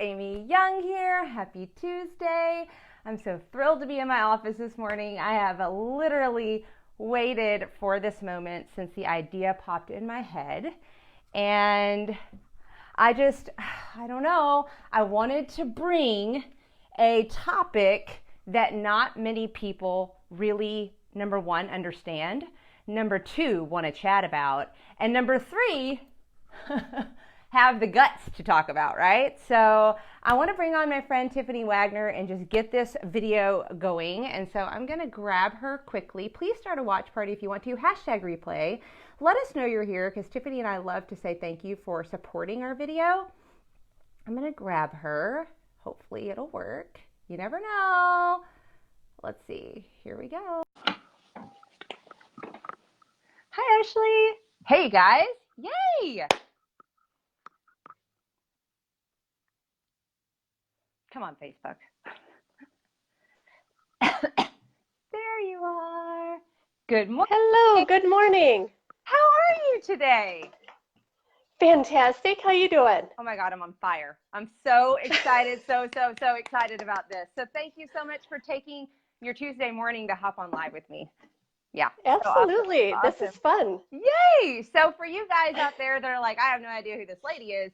Amy Young here. Happy Tuesday. I'm so thrilled to be in my office this morning. I have literally waited for this moment since the idea popped in my head. And I don't know, I wanted to bring a topic that not many people really, number one, understand, number two, want to chat about, and number three, have the guts to talk about, right? So I want to bring on my friend Tiffany Wagner and just get this video going. And so I'm going to grab her quickly. Please start a watch party if you want to. Hashtag replay. Let us know you're here because Tiffany and I love to say thank you for supporting our video. I'm going to grab her. Hopefully it'll work. You never know. Let's see. Here we go. Hi, Ashley. Hey, guys. Yay! Come on, Facebook. There you are. Good morning. Hello, good morning. How are you today? Fantastic. How you doing? Oh my God, I'm on fire. I'm so excited, so excited about this. So thank you so much for taking your Tuesday morning to hop on live with me. Yeah. Absolutely. So awesome. This is fun. Yay! So for you guys out there that are like, I have no idea who this lady is,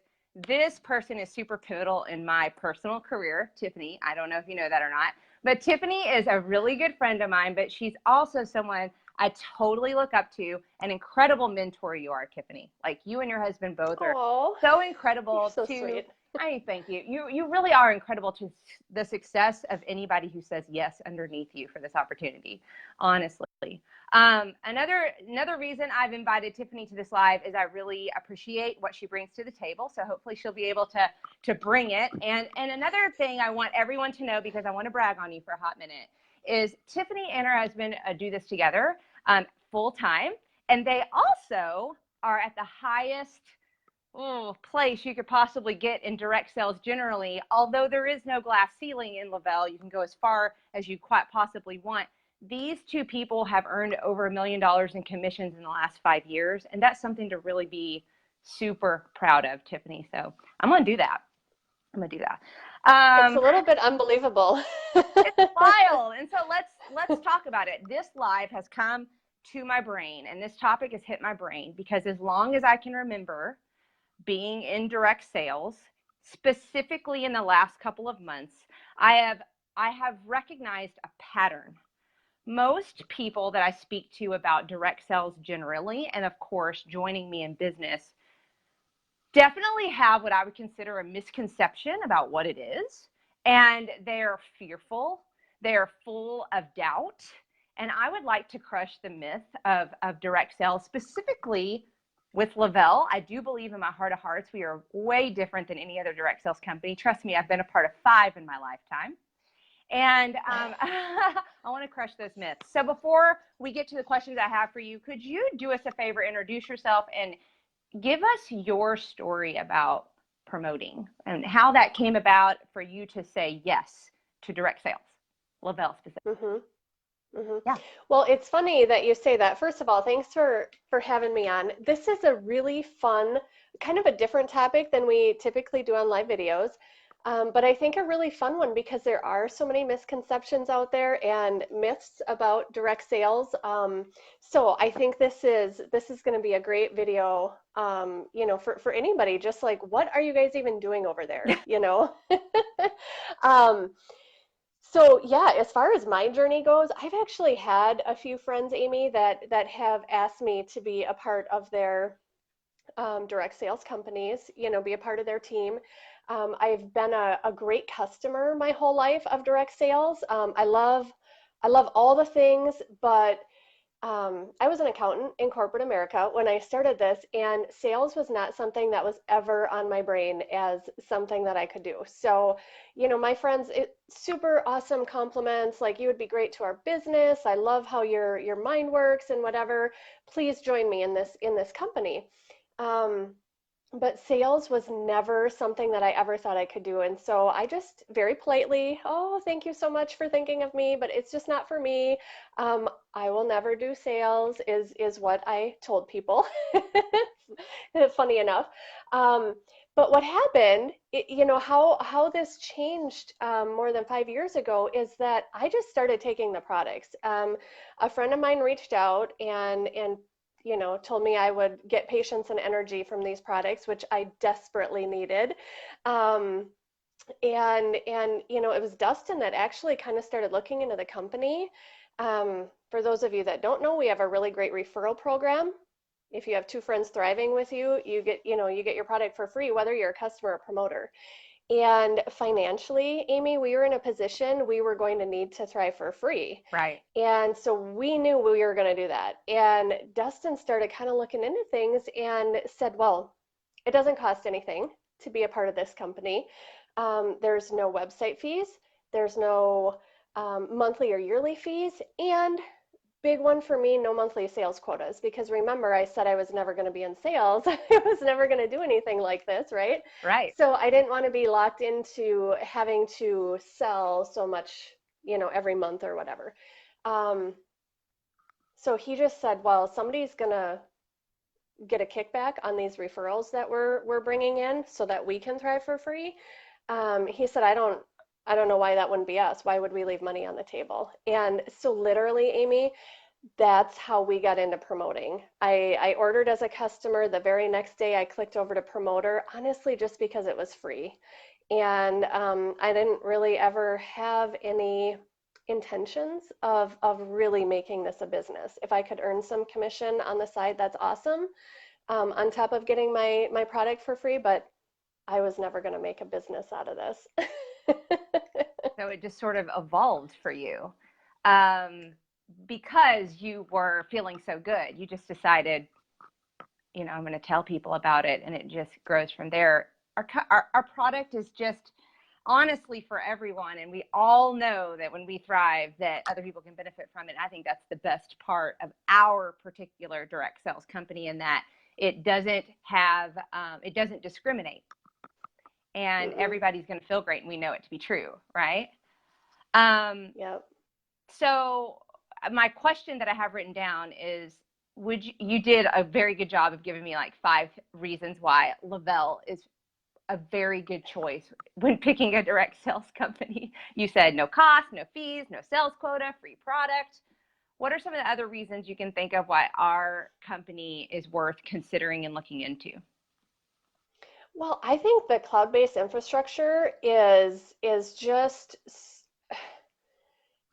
this person is super pivotal in my personal career, Tiffany. I don't know if you know that or not, but Tiffany is a really good friend of mine, but she's also someone I totally look up to, an incredible mentor you are, Tiffany. Like you and your husband both are so incredible. You're so sweet. I thank you. You really are incredible to the success of anybody who says yes underneath you for this opportunity, honestly. Another reason I've invited Tiffany to this live is I really appreciate what she brings to the table. So hopefully she'll be able to bring it. And another thing I want everyone to know, because I want to brag on you for a hot minute, is Tiffany and her husband do this together full time. And they also are at the highest place you could possibly get in direct sales generally. Although there is no glass ceiling in Le-Vel, you can go as far as you quite possibly want. These two people have earned over $1 million in commissions in the last 5 years. And that's something to really be super proud of, Tiffany. So I'm going to do that. It's a little bit unbelievable. It's wild. And so let's talk about it. This live has come to my brain, and this topic has hit my brain because as long as I can remember being in direct sales, specifically in the last couple of months, I have recognized a pattern. Most people that I speak to about direct sales generally, and of course joining me in business, definitely have what I would consider a misconception about what it is. And they're fearful. They're full of doubt. And I would like to crush the myth of direct sales, specifically with Le-Vel. I do believe in my heart of hearts, we are way different than any other direct sales company. Trust me, I've been a part of 5 in my lifetime. And I want to crush those myths. So before we get to the questions I have for you, could you do us a favor, introduce yourself, and give us your story about promoting and how that came about for you to say yes to direct sales, Le-Vel specifically. Yeah. Well, it's funny that you say that. First of all, thanks for having me on. This is a really fun, kind of a different topic than we typically do on live videos. But I think a really fun one because there are so many misconceptions out there and myths about direct sales. So I think this is going to be a great video, for anybody, just like, what are you guys even doing over there? So yeah, as far as my journey goes, I've actually had a few friends, Amy, that have asked me to be a part of their direct sales companies, be a part of their team. I've been a great customer my whole life of direct sales. I love all the things, but I was an accountant in corporate America when I started this, and sales was not something that was ever on my brain as something that I could do. So, my friends, super awesome compliments, like, you would be great to our business. I love how your mind works and whatever. Please join me in this company. But sales was never something that I ever thought I could do. And so I just very politely, oh, thank you so much for thinking of me, but it's just not for me. I will never do sales is what I told people, funny enough. But what happened, how this changed more than 5 years ago is that I just started taking the products. A friend of mine reached out and told me I would get patience and energy from these products, which I desperately needed. Um, and it was Dustin that actually kind of started looking into the company. For those of you that don't know, we have a really great referral program. If you have two friends thriving with you, you get your product for free, whether you're a customer or promoter. And financially, Amy, we were in a position we were going to need to thrive for free. Right. And so we knew we were going to do that. And Dustin started kind of looking into things and said, well, it doesn't cost anything to be a part of this company. There's no website fees, there's no monthly or yearly fees, and big one for me, no monthly sales quotas. Because remember, I said I was never going to be in sales. I was never going to do anything like this, right? Right. So I didn't want to be locked into having to sell so much, every month or whatever. Um, so he just said, well, somebody's going to get a kickback on these referrals that we're bringing in so that we can thrive for free. He said, I don't know why that wouldn't be us. Why would we leave money on the table? And so literally, Amy, that's how we got into promoting. I ordered as a customer. The very next day, I clicked over to promoter, honestly, just because it was free. And I didn't really ever have any intentions of really making this a business. If I could earn some commission on the side, that's awesome, on top of getting my product for free, but I was never going to make a business out of this. So it just sort of evolved for you, um, because you were feeling so good. You just decided, I'm going to tell people about it, and it just grows from there. Our product is just honestly for everyone, and we all know that when we thrive, that other people can benefit from it. I think that's the best part of our particular direct sales company, in that it doesn't discriminate, and Mm-mm. everybody's going to feel great, and we know it to be true, right? Yep. So my question that I have written down is, you did a very good job of giving me like 5 reasons why Le-Vel is a very good choice when picking a direct sales company. You said no cost, no fees, no sales quota, free product. What are some of the other reasons you can think of why our company is worth considering and looking into? Well, I think the cloud-based infrastructure is just,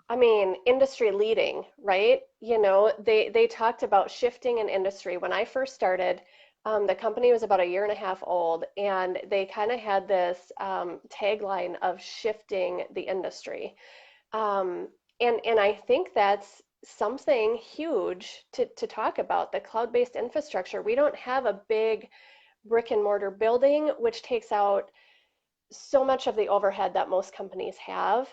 I mean, industry leading, right? They talked about shifting an industry. When I first started, the company was about a year and a half old, and they kind of had this tagline of shifting the industry. Um, and I think that's something huge to talk about, the cloud-based infrastructure. We don't have a big brick and mortar building, which takes out so much of the overhead that most companies have,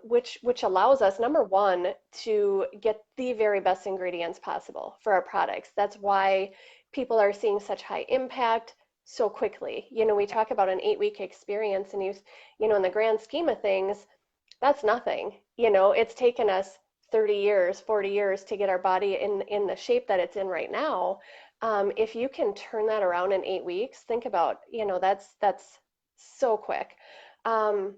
which allows us, number one, to get the very best ingredients possible for our products. That's why people are seeing such high impact so quickly. We talk about an 8-week experience, and in the grand scheme of things, that's nothing. It's taken us 30 years, 40 years to get our body in the shape that it's in right now. If you can turn that around in 8 weeks, think about, that's so quick. Um,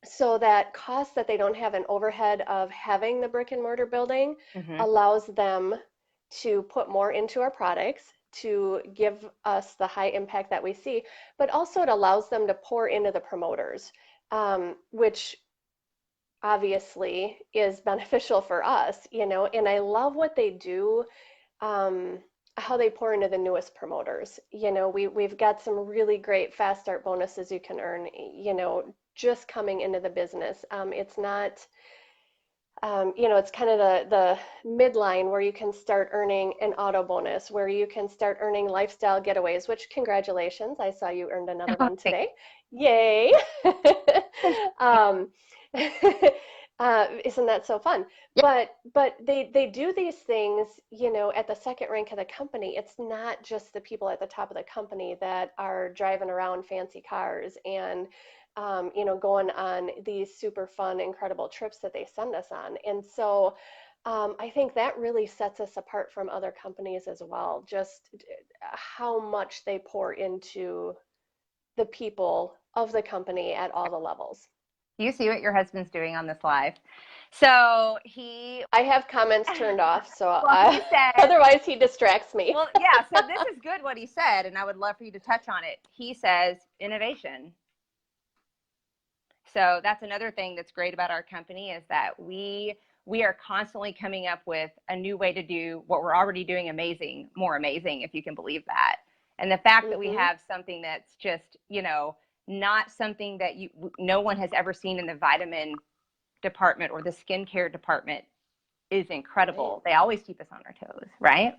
so that cost that they don't have an overhead of having the brick and mortar building Mm-hmm. allows them to put more into our products to give us the high impact that we see, but also it allows them to pour into the promoters, which obviously is beneficial for us, and I love what they do, um, how they pour into the newest promoters. We've got some really great fast start bonuses you can earn, just coming into the business. It's not, it's kind of the midline where you can start earning an auto bonus, where you can start earning lifestyle getaways, which congratulations, I saw you earned another one today. Yay! um, isn't that so fun? Yep. But they do these things, at the second rank of the company. It's not just the people at the top of the company that are driving around fancy cars and going on these super fun, incredible trips that they send us on. And so I think that really sets us apart from other companies as well, just how much they pour into the people of the company at all the levels. You see what your husband's doing on this live. So he, I have comments turned off, so well, he said, otherwise he distracts me. well, yeah, so this is good what he said, and I would love for you to touch on it. He says innovation. So that's another thing that's great about our company is that we are constantly coming up with a new way to do what we're already doing amazing, more amazing, if you can believe that. And the fact that we have something that's just, not something that no one has ever seen in the vitamin department or the skincare department is incredible. Right. They always keep us on our toes, right?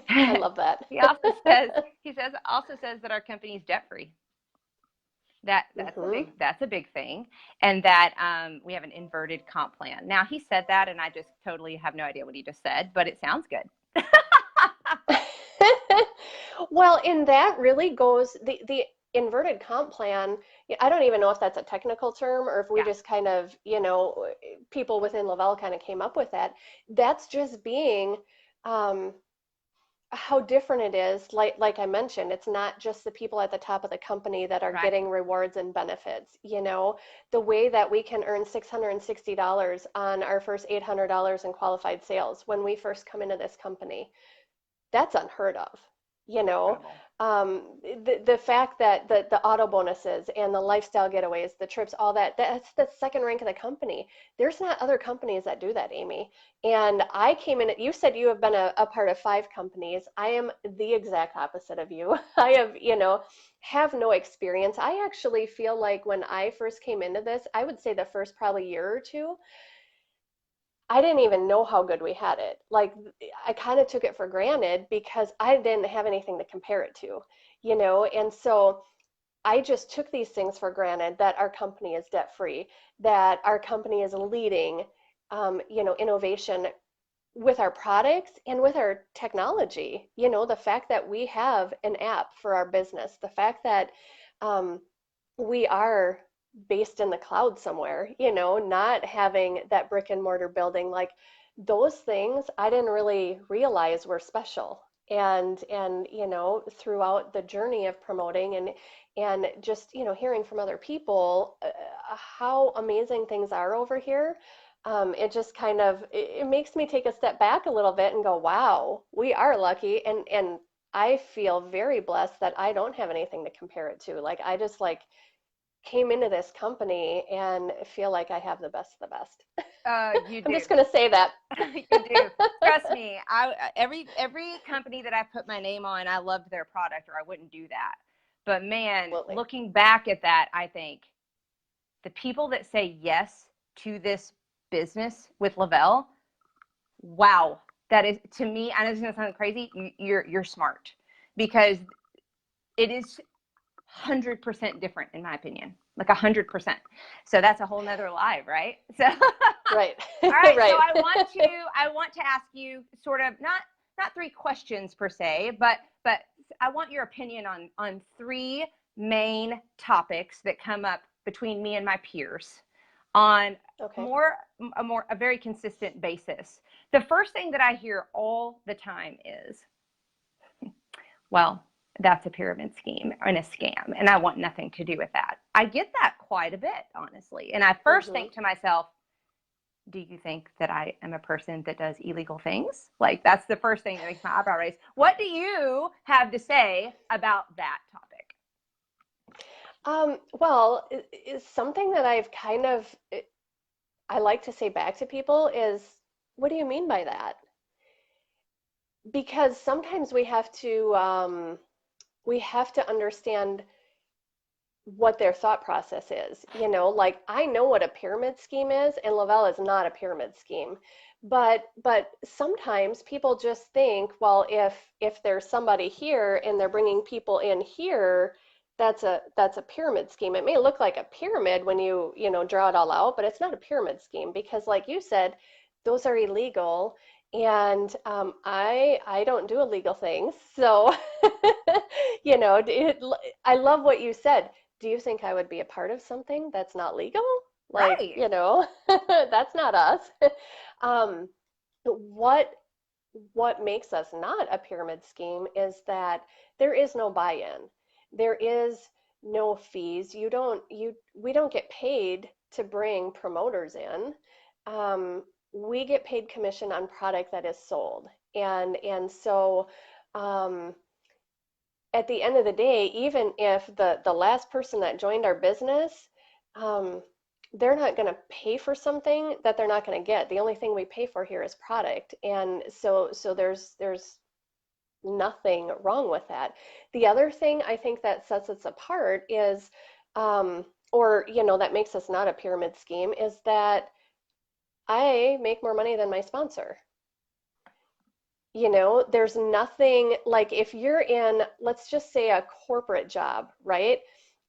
I love that. He also says that our company is debt free. That's a big thing, and that we have an inverted comp plan. Now he said that, and I just totally have no idea what he just said, but it sounds good. Well, and that really goes the inverted comp plan. I don't even know if that's a technical term or if we just kind of, people within Le-Vel kind of came up with that. That's just being how different it is. Like I mentioned, it's not just the people at the top of the company that are getting rewards and benefits. The way that we can earn $660 on our first $800 in qualified sales when we first come into this company, that's unheard of. The fact that the auto bonuses and the lifestyle getaways, the trips, all that's the second rank of the company. There's not other companies that do that, Amy. And I came in, you said you have been a part of 5 companies. I am the exact opposite of you. I have no experience. I actually feel like when I first came into this, I would say the first probably year or two, I didn't even know how good we had it. Like, I kind of took it for granted because I didn't have anything to compare it to, and so I just took these things for granted, that our company is debt free, that our company is leading, innovation with our products and with our technology. The fact that we have an app for our business, the fact that we are based in the cloud somewhere, not having that brick and mortar building, like those things I didn't really realize were special. And throughout the journey of promoting and just, hearing from other people how amazing things are over here, it just kind of, it makes me take a step back a little bit and go, wow, we are lucky. And I feel very blessed that I don't have anything to compare it to. Like, I just came into this company and feel like I have the best of the best. You do. I'm just going to say that. You do. Trust me. Every company that I put my name on, I loved their product, or I wouldn't do that. But man, Absolutely. Looking back at that, I think the people that say yes to this business with Le-Vel, wow, that is, to me, I know it's going to sound crazy. You're smart, because it is 100% different, in my opinion, like 100%. So that's a whole nother live, right? So right. All right. Right. So I want to ask you sort of not 3 questions per se, but I want your opinion on 3 main topics that come up between me and my peers on a very consistent basis. The first thing that I hear all the time is, well, that's a pyramid scheme and a scam, and I want nothing to do with that. I get that quite a bit, honestly. And I first think to myself, do you think that I am a person that does illegal things? Like, that's the first thing that makes my eyebrow raise. What do you have to say about that topic? Well, is something that I've I like to say back to people is, what do you mean by that? Because sometimes we have to understand what their thought process is. Like, I know what a pyramid scheme is, and Le-Vel is not a pyramid scheme. But sometimes people just think, well, if there's somebody here and they're bringing people in here, that's a pyramid scheme. It may look like a pyramid when you draw it all out, but it's not a pyramid scheme, because like you said, those are illegal. And I don't do illegal things. So, I love what you said. Do you think I would be a part of something that's not legal? Like, right. That's not us. What makes us not a pyramid scheme is that there is no buy-in. There is no fees. We don't get paid to bring promoters in. We get paid commission on product that is sold. And so um, at the end of the day, even if the last person that joined our business, um, they're not going to pay for something that they're not going to get. The only thing we pay for here is product. And so there's nothing wrong with that. The other thing I think that sets us apart is, or, that makes us not a pyramid scheme, is that I make more money than my sponsor. There's nothing like if you're in, let's just say a corporate job, right?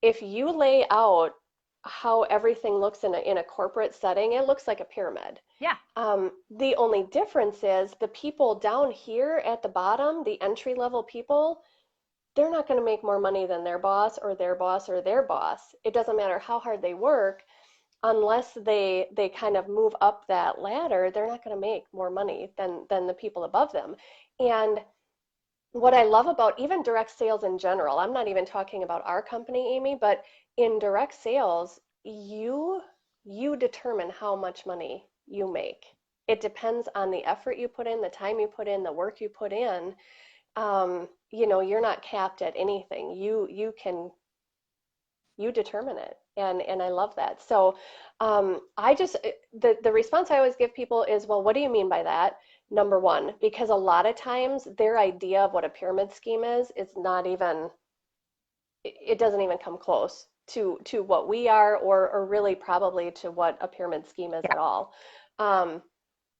If you lay out how everything looks in a corporate setting, it looks like a pyramid. Yeah. The only difference is the people down here at the bottom, the entry level people, they're not going to make more money than their boss or their boss or their boss. It doesn't matter how hard they work, unless they kind of move up that ladder, they're not going to make more money than the people above them. And what I love about even direct sales in general, I'm not even talking about our company, Amy, but in direct sales, you determine how much money you make. It depends on the effort you put in, the time you put in, the work you put in. You're not capped at anything. You determine it, and I love that. So I just the response I always give people is, well, what do you mean by that? Number one, because a lot of times their idea of what a pyramid scheme is not even, it doesn't even come close to what we are, or really probably to what a pyramid scheme is Yeah. at all.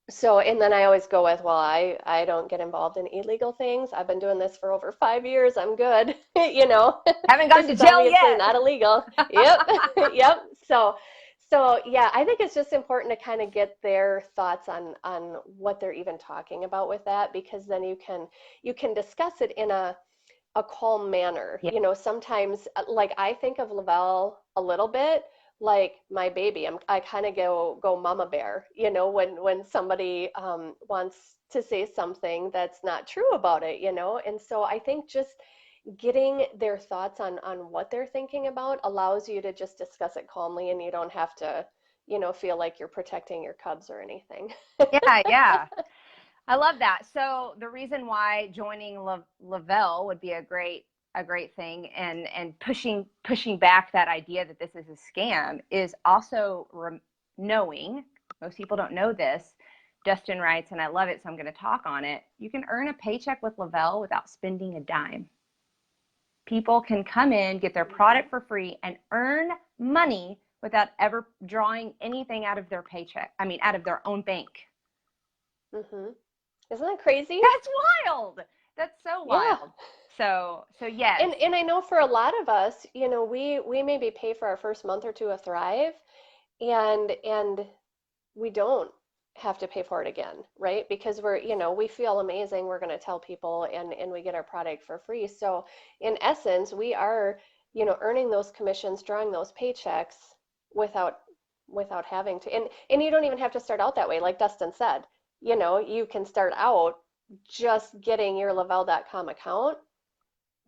So, and then I always go with, well, I don't get involved in illegal things. I've been doing this for over 5 years. I'm good. Haven't gone This to is jail obviously yet. not illegal. Yep. Yep. So yeah, I think it's just important to kind of get their thoughts on what they're even talking about with that, because then you can discuss it in a calm manner. Yeah. Sometimes like I think of Le-Vel a little bit like my baby. I kind of go mama bear, when somebody wants to say something that's not true about it, And so I think just getting their thoughts on what they're thinking about allows you to just discuss it calmly, and you don't have to, feel like you're protecting your cubs or anything. Yeah, yeah. I love that. So the reason why joining Le-Vel would be a great thing, and pushing back that idea that this is a scam is also knowing, most people don't know this. Dustin writes, and I love it, so I'm going to talk on it. You can earn a paycheck with Le-Vel without spending a dime. People can come in, get their product for free, and earn money without ever drawing anything out of their paycheck. I mean, out of their own bank. Hmm. Isn't that crazy? That's wild. That's so Yeah. wild. So yes. And I know for a lot of us, we maybe pay for our first month or two of Thrive, and we don't have to pay for it again, right? Because we feel amazing. We're going to tell people, and we get our product for free. So in essence, we are, earning those commissions, drawing those paychecks without having to. And you don't even have to start out that way. Like Dustin said, you can start out just getting your Le-Vel.com account,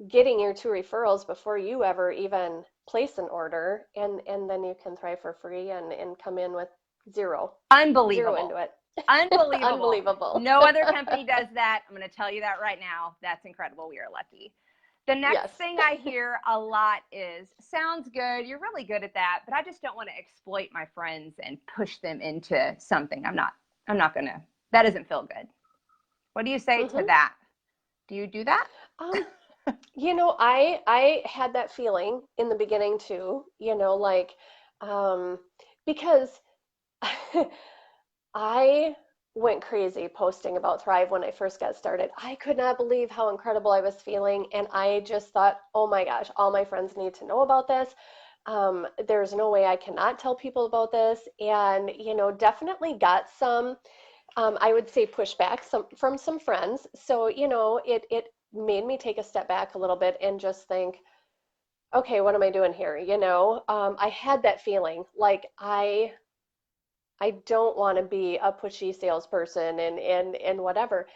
getting your 2 referrals before you ever even place an order, and then you can thrive for free and come in with zero Unbelievable. into it. Unbelievable. Unbelievable. No other company does that. I'm going to tell you that right now. That's incredible. We are lucky. The next Yes. thing I hear a lot is, sounds good. You're really good at that, but I just don't want to exploit my friends and push them into something. I'm not going to. That doesn't feel good. What do you say to Hmm. that? Do you do that? Um, I had that feeling in the beginning too, like, because I went crazy posting about Thrive when I first got started. I could not believe how incredible I was feeling, and I just thought, oh my gosh, all my friends need to know about this. There's no way I cannot tell people about this, and definitely got some, I would say, pushback from some friends. So it made me take a step back a little bit and just think, okay, what am I doing here? I had that feeling like I don't want to be a pushy salesperson and whatever.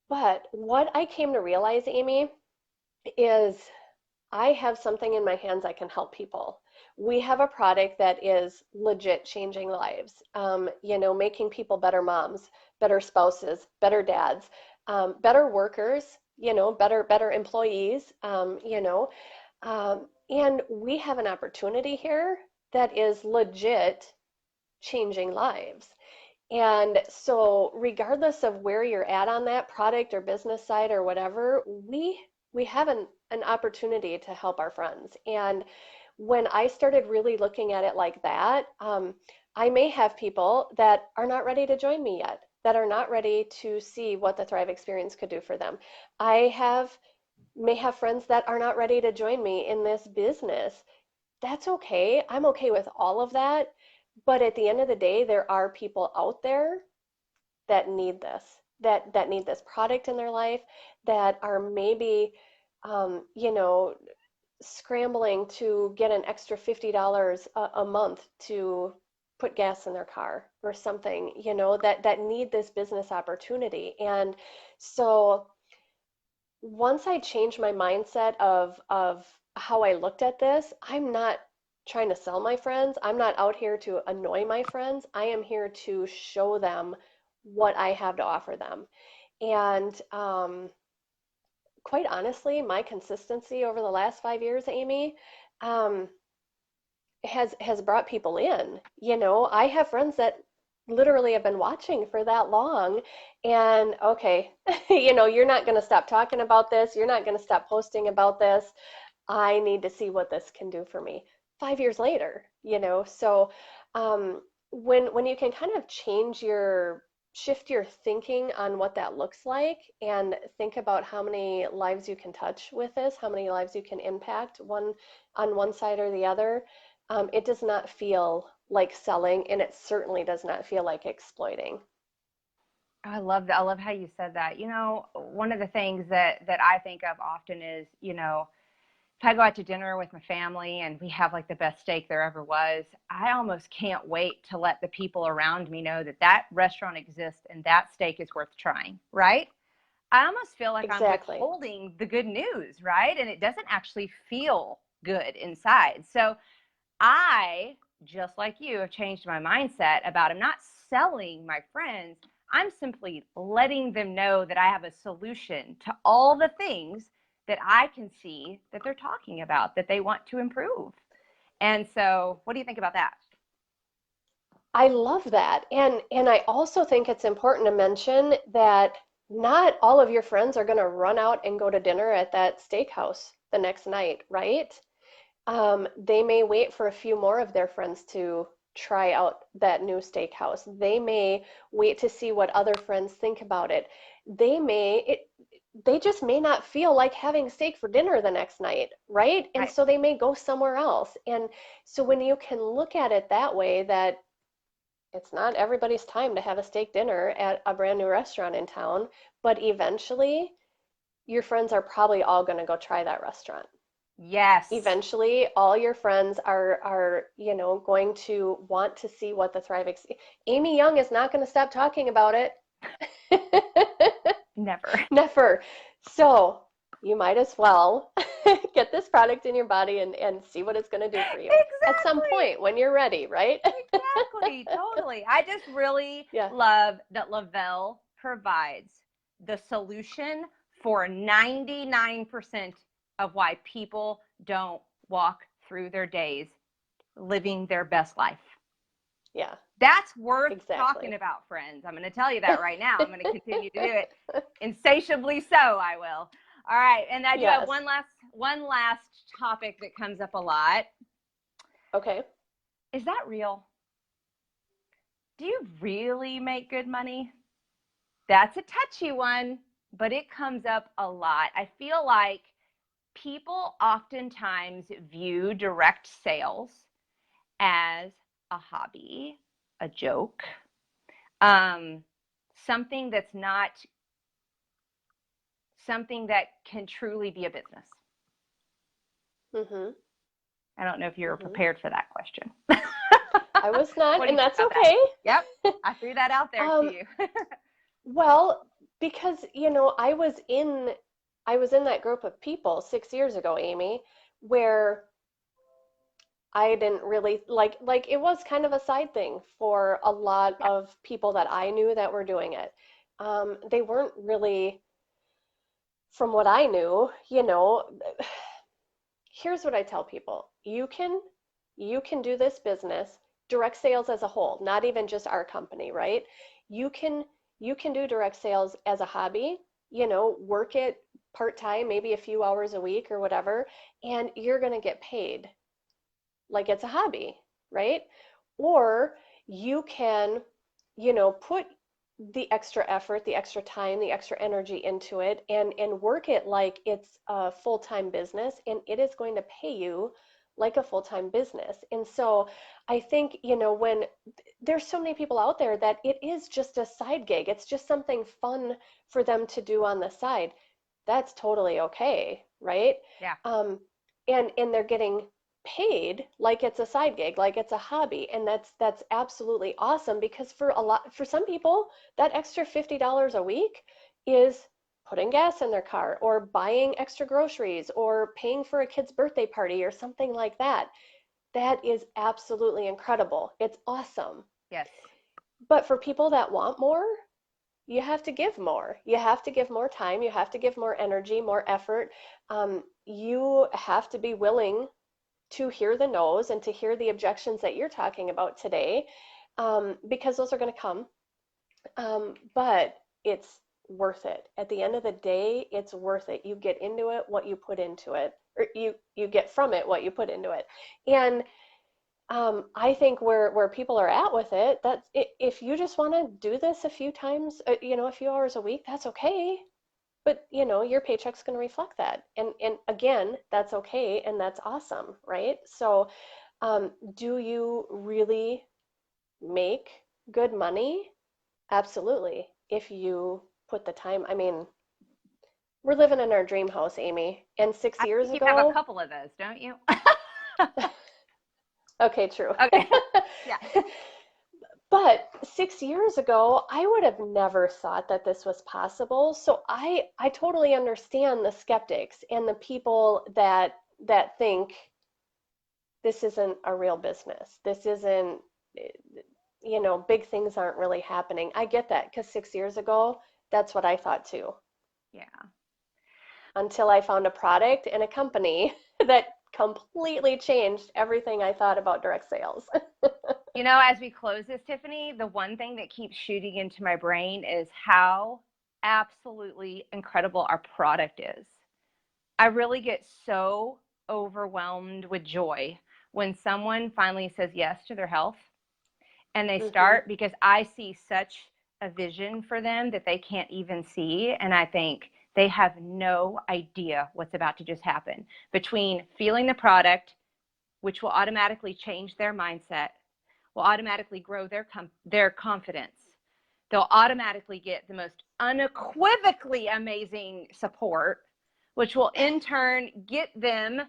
But what I came to realize, Amy, is I have something in my hands that can help people. We have a product that is legit changing lives, making people better moms, better spouses, better dads, better workers, better employees, and we have an opportunity here that is legit changing lives. And so regardless of where you're at on that product or business side or whatever, we have an opportunity to help our friends. And when I started really looking at it like that, I may have people that are not ready to join me yet, that are not ready to see what the Thrive experience could do for them. I may have friends that are not ready to join me in this business. That's okay. I'm okay with all of that. But at the end of the day, there are people out there that need this, that need this product in their life, that are maybe, um, you know, scrambling to get an extra $50 a month to put gas in their car or something, that need this business opportunity. And so once I changed my mindset of how I looked at this, I'm not trying to sell my friends. I'm not out here to annoy my friends. I am here to show them what I have to offer them. And quite honestly, my consistency over the last 5 years, Amy, um, has brought people in. I have friends that literally have been watching for that long, and okay, you're not going to stop talking about this. You're not going to stop posting about this. I need to see what this can do for me 5 years later, so when you can kind of shift your thinking on what that looks like and think about how many lives you can touch with this, how many lives you can impact on one side or the other, it does not feel like selling, and it certainly does not feel like exploiting. I love that. I love how you said that. One of the things that I think of often is, if I go out to dinner with my family and we have like the best steak there ever was, I almost can't wait to let the people around me know that that restaurant exists and that steak is worth trying, right? I almost feel like I'm Exactly. withholding the good news, right? And it doesn't actually feel good inside. So I, just like you, have changed my mindset about I'm not selling my friends. I'm simply letting them know that I have a solution to all the things that I can see that they're talking about, that they want to improve. And so, what do you think about that? I love that. And I also think it's important to mention that not all of your friends are going to run out and go to dinner at that steakhouse the next night, right? They may wait for a few more of their friends to try out that new steakhouse. They may wait to see what other friends think about it. They just may not feel like having steak for dinner the next night, right? And Right. so they may go somewhere else. And so when you can look at it that way, that it's not everybody's time to have a steak dinner at a brand new restaurant in town, but eventually your friends are probably all going to go try that restaurant. Yes. Eventually all your friends are going to want to see what the Amy Young is not going to stop talking about it. Never. Never. So you might as well get this product in your body and see what it's going to do for you at some Exactly. point when you're ready, right? Exactly. Totally. I just really Yeah. love that Le-Vel provides the solution for 99% of why people don't walk through their days living their best life. Yeah, That's worth talking exactly. about, friends. I'm going to tell you that right now. I'm going to continue to do it insatiably so. I will. All right. And I do have Yes. one last topic that comes up a lot. Okay. Is that real? Do you really make good money? That's a touchy one, but it comes up a lot. I feel like people oftentimes view direct sales as a hobby, a joke, um, something that's not something that can truly be a business. Mm-hmm. I don't know if you're Mm-hmm. prepared for that question. I was not, What do you and think that's about that? okay. Yep, I threw that out there to Um, you. well, because I was in that group of people 6 years ago, Amy, where I didn't really like it was kind of a side thing for a lot Yeah. of people that I knew that were doing it. They weren't really, from what I knew, here's what I tell people. You can do this business, direct sales as a whole, not even just our company, right? You can you can do direct sales as a hobby, work it part-time, maybe a few hours a week or whatever, and you're going to get paid like it's a hobby, right? Or you can, put the extra effort, the extra time, the extra energy into it and work it like it's a full-time business and it is going to pay you like a full-time business. And so I think, when there's so many people out there that it is just a side gig, it's just something fun for them to do on the side. That's totally okay, right? Yeah. Um, and they're getting paid like it's a side gig, like it's a hobby, and that's absolutely awesome because for some people that extra $50 a week is putting gas in their car or buying extra groceries or paying for a kid's birthday party or something like that. That is absolutely incredible. It's awesome. Yes. But for people that want more, you have to give more. You have to give more time. You have to give more energy, more effort. You have to be willing to hear the no's and to hear the objections that you're talking about today, because those are going to come. But it's worth it. At the end of the day, it's worth it. You get into it what you put into it, or you get from it what you put into it. And I think where people are at with it, that if you just want to do this a few times, a few hours a week, that's okay. But your paycheck's going to reflect that. And again, that's okay and that's awesome, right? So, do you really make good money? Absolutely. If you put the time, I mean, we're living in our dream house, Amy. And six I years think you have a ago, couple of those, don't you? okay, true. Okay. Yeah. But 6 years ago, I would have never thought that this was possible. So I totally understand the skeptics and the people that think this isn't a real business. This isn't, big things aren't really happening. I get that because 6 years ago, that's what I thought too. Yeah. Until I found a product and a company that completely changed everything I thought about direct sales. As we close this, Tiffany, the one thing that keeps shooting into my brain is how absolutely incredible our product is. I really get so overwhelmed with joy when someone finally says yes to their health and they Hmm. start, because I see such a vision for them that they can't even see. And I think they have no idea what's about to just happen between feeling the product, which will automatically change their mindset, will automatically grow their confidence. They'll automatically get the most unequivocally amazing support, which will in turn get them,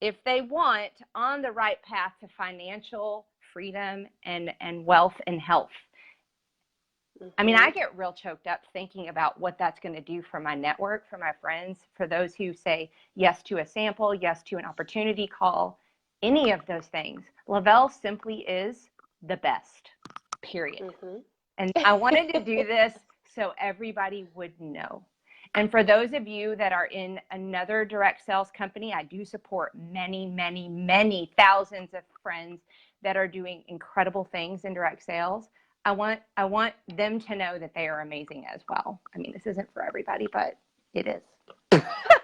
if they want, on the right path to financial freedom and wealth and health. I mean, Hmm. I get real choked up thinking about what that's going to do for my network, for my friends, for those who say yes to a sample, yes to an opportunity call, any of those things. Le-Vel simply is the best, period. Hmm. And I wanted to do this so everybody would know. And for those of you that are in another direct sales company, I do support many, many, many thousands of friends that are doing incredible things in direct sales. I want them to know that they are amazing as well. I mean, this isn't for everybody, but it is.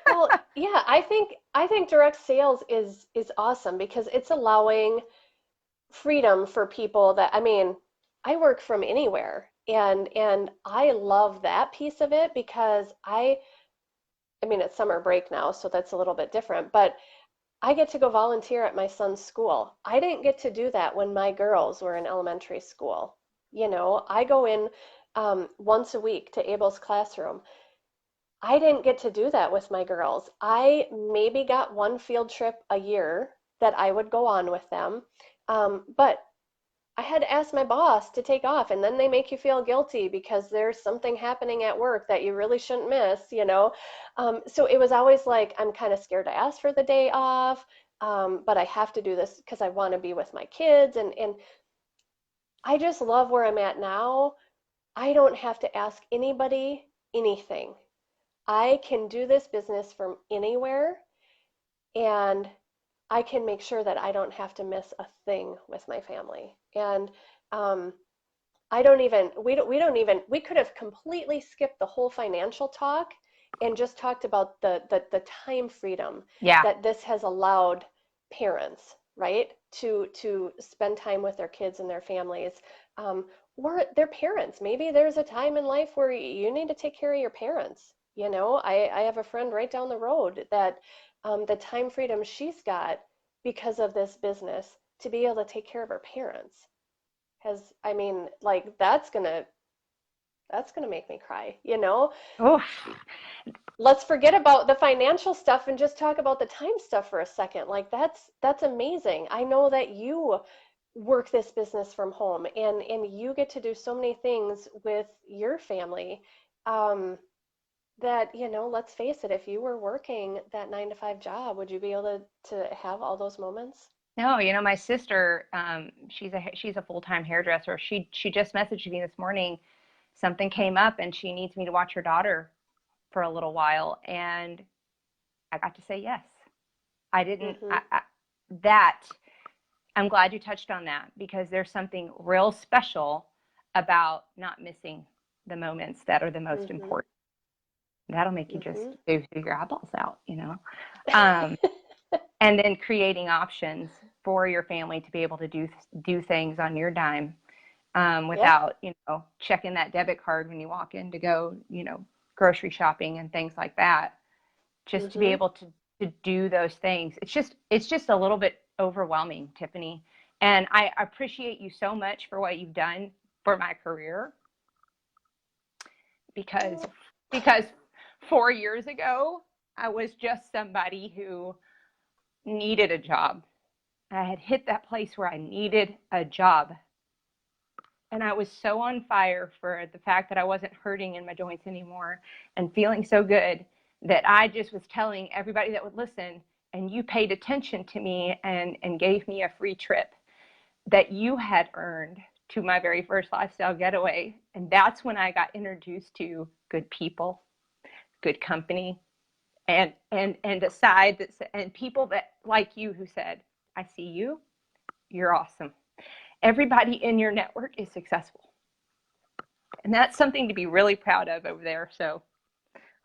Well, yeah, I think direct sales is awesome because it's allowing freedom for people that, I mean, I work from anywhere and I love that piece of it because I mean it's summer break now, so that's a little bit different, but I get to go volunteer at my son's school. I didn't get to do that when my girls were in elementary school. I go in once a week to Abel's classroom. I didn't get to do that with my girls. I maybe got one field trip a year that I would go on with them. But I had to ask my boss to take off, and then they make you feel guilty because there's something happening at work that you really shouldn't miss, you know? So it was always like, I'm kind of scared to ask for the day off, but I have to do this because I want to be with my kids. And I just love where I'm at now. I don't have to ask anybody anything. I can do this business from anywhere, and I can make sure that I don't have to miss a thing with my family. And um, I don't even, we don't even, we could have completely skipped the whole financial talk and just talked about the time freedom Yeah. that this has allowed parents, right? To spend time with their kids and their families, um, or their parents. Maybe there's a time in life where you need to take care of your parents. You know, I have a friend right down the road that the time freedom she's got because of this business to be able to take care of her parents has, I mean, like that's gonna make me cry, you know? Oh, Let's forget about the financial stuff and just talk about the time stuff for a second. Like that's amazing. I know that you work this business from home, and you get to do so many things with your family. Um, that, you know, let's face it, if you were working that 9 to 5 job, would you be able to have all those moments? no, my sister, she's a full-time hairdresser. She just messaged me this morning. Something came up and she needs me to watch her daughter for a little while, and I got to say yes. I didn't Mm-hmm. that I'm glad you touched on that, because there's something real special about not missing the moments that are the most Mm-hmm. important. That'll make you just Mm-hmm. do your eyeballs out, um, and then creating options for your family to be able to do things on your dime, Yeah. without checking that debit card when you walk in to go grocery shopping and things like that. Just to be Mm-hmm. able to do those things, it's just a little bit overwhelming, Tiffany. And I appreciate you so much for what you've done for my career, because Oh. because 4 years ago I was just somebody who needed a job. I had hit that place where I needed a job. And I was so on fire for the fact that I wasn't hurting in my joints anymore and feeling so good, that I just was telling everybody that would listen, and you paid attention to me and gave me a free trip that you had earned to my very first lifestyle getaway. And that's when I got introduced to good people, good company, and a side that, and people that like you, who said, I see you, you're awesome. Everybody in your network is successful. And that's something to be really proud of over there. So,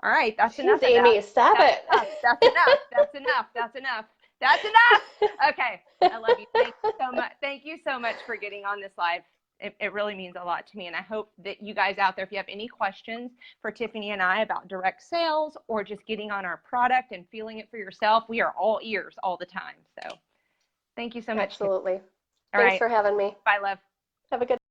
all right, that's enough Jeez, of that. Amy, stop That's it. enough. That's enough. That's enough. That's enough. That's enough. Okay. I love you. Thank you so much. Thank you so much for getting on this live. It really means a lot to me. And I hope that you guys out there, if you have any questions for Tiffany and I about direct sales, or just getting on our product and feeling it for yourself, we are all ears all the time. So thank you so much, Tiffany. Absolutely. All Thanks right. for having me. Bye, love. Have a good